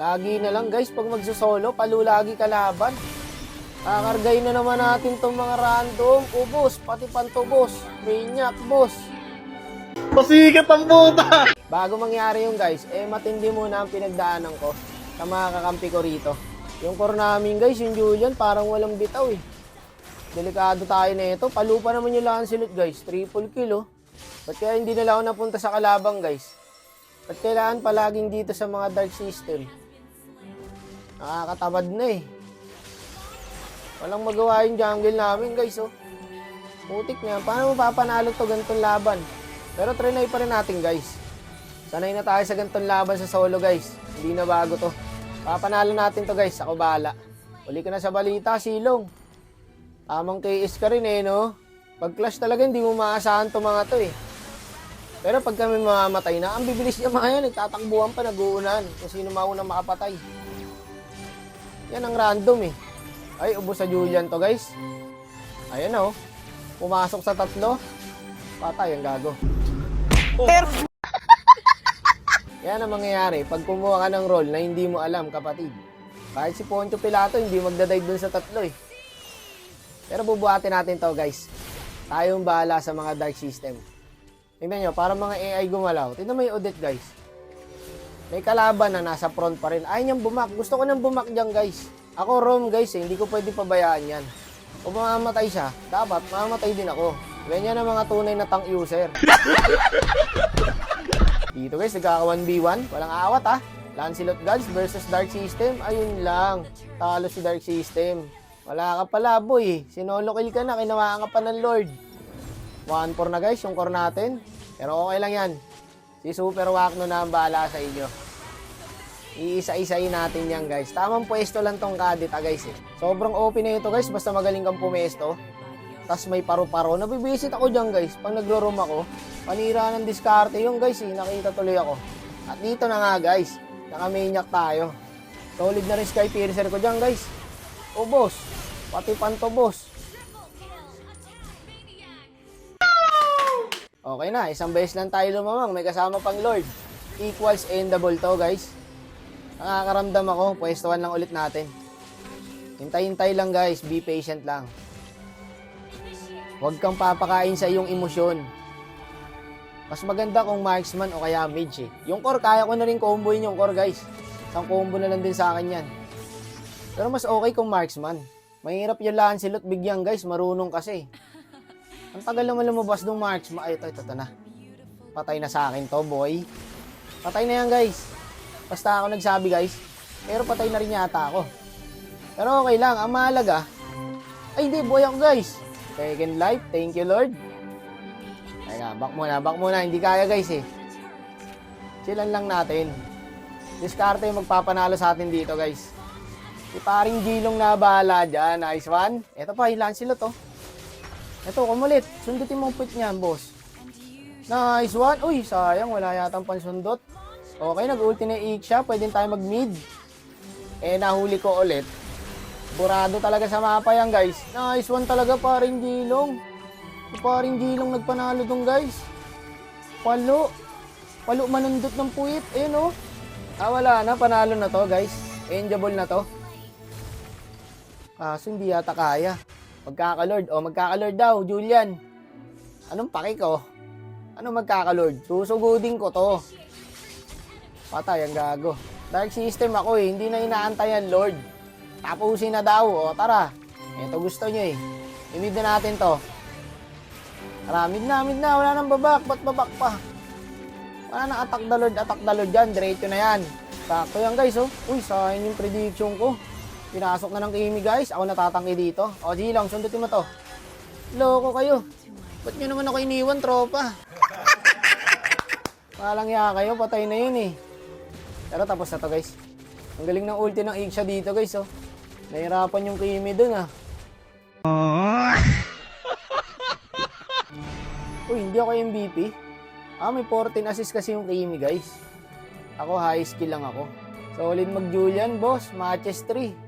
Lagi na lang guys, pag magsosolo, palulagi kalaban. Kakargay na naman natin tong mga random. Ubos, pati pantubos. Maniac, boss. Pasikat ang puta! Bago mangyari yung guys, matindi muna ang pinagdaanan ko sa mga kakampi ko rito. Yung core namin guys, yung Julian, parang walang bitaw eh. Delikado tayo na ito. Palupa naman yung Lancelot guys, triple kill oh. Ba't kaya hindi nila ako napunta sa kalabang guys? Ba't kailangan palaging dito sa mga dark system? Nakakatabad na eh. Walang magawa yung jungle namin guys oh. Putik na, paano mapapanalo to ganitong laban? Pero trinay pa rin natin guys. Sanay na tayo sa ganitong laban sa solo guys. Hindi na bago to. Papanalo natin to guys, ako bahala. Uli ka na sa balita, Silong. Tamang KS ka rin eh no. Pag clash talaga hindi mo maasahan to mga to eh. Pero pag kami mamamatay na, ang bibilis niya mga yan, nagtatakbuhan pa, nag-uunan. Kung sino mauna makapatay. Yan ang random eh. Ay, ubos sa Julian to guys. Ayan oh. Pumasok sa tatlo. Patay ang gago. Yan ang mangyayari pag kumuha ka ng role na hindi mo alam kapatid. Kahit si Poncho Pilato hindi magdadive dun sa tatlo eh. Pero bubuhatin natin to guys. Tayong bahala sa mga dark system. Tingnan nyo, para mga AI gumalaw. Tingnan mo yung Odette guys. May kalaban na nasa front pa rin. Ayaw niyang bumak. Gusto ko nang bumak dyan guys. Ako Rom guys eh, hindi ko pwede pabayaan yan. Kung mamamatay siya, dapat mamamatay din ako. Ganyan ang mga tunay na tank user. Dito guys, nagkaka 1v1. Walang awat ah. Lancelot Gods versus Dark System. Ayun lang. Talo si Dark System. Wala ka pala boy. Sinolo kill ka na. Kinawaan ka pa ng Lord. 1-4 na guys yung core natin. Pero okay lang yan. Si Super Wakno na ang bahala sa inyo. Iisa-isayin natin yan guys. Tamang pwesto lang tong kadita guys eh. Sobrang OP na ito guys. Basta magaling kang pumesto. Tas may paro-paro. Nabibisit ako dyan guys. Pag nagro-roam ako. Panira ng diskarte yung guys eh. Nakita tuloy ako. At dito na nga guys. Nakamaniac tayo. Solid na rin Sky Piercer ko dyan guys. O boss. Pati panto boss. Okay na. Isang beses lang tayo lumamang. May kasama pang Lord. Equals endable to guys. Nakakaramdam ako. Pwestuhan lang ulit natin. Hintay-hintay lang guys. Be patient lang. Huwag kang papakain sa iyong emosyon. Mas maganda kung marksman o kaya mage eh. Yung core, kaya ko na rin comboin yung core guys. Isang combo na lang din sa akin yan. Pero mas okay kung marksman. Mahirap yung Lancelot bigyan guys. Marunong kasi. Ang tagal naman lumabas ng marksman. Ay, ito na. Patay na sa akin to boy. Patay na yan guys. Basta ako nagsabi guys. Pero patay na rin yata ako. Pero okay lang. Ang mahalaga. Ay hindi, boy ako guys. Second life. Thank you Lord. Teka, back muna. Hindi kaya guys eh. Chillan lang natin. Diskarte yung magpapanalo sa atin dito guys. Si paring Gilong na bahala dyan. Nice one. Ito pa, ilan sila to. Ito, kumulit. Sundutin mo put niyan, boss. Nice one. Uy, sayang. Wala yatang pansundot. Okay, nag-ulti na i siya. Pwede tayo mag-mid. Nahuli ko ulit. Burado talaga sa mapa yan, guys. Nice one talaga, paring Gilong. Si paring Gilong nagpanalo dong, guys. Palo manundot ng puwit. Ayun, oh. Wala na. Panalo na to, guys. Enjoyable na to. Kaso hindi yata kaya. Magkakalord. Magkakalord daw, Julian. Anong paki ko? Anong magkakalord? Susugudin ko to. Patay ang gago. Dark system ako eh. Hindi na inaantayan, Lord. Tapusin na daw. Tara. Ito gusto nyo eh. I-mid na natin to. Tara, mid na. Wala nang babak. Ba't babak pa? Wala nang attack the Lord dyan. Diretso na yan. Sakto yan guys, oh. Uy, sayang yung prediction ko. Pinasok na ng Kimi guys. Ako natatangki dito. Sige lang, sundutin mo to. Loko kayo. Ba't nyo naman ako iniwan, tropa? Walang ya kayo, patay na yun eh. Pero tapos na to guys. Ang galing ng ulti ng Iksha dito guys, oh. Nahirapan yung Kimi dun ah. Uy, hindi ako MVP. May 14 assist kasi yung Kimi guys. Ako high skill lang ako. Solid mag-Julian boss, matches 3.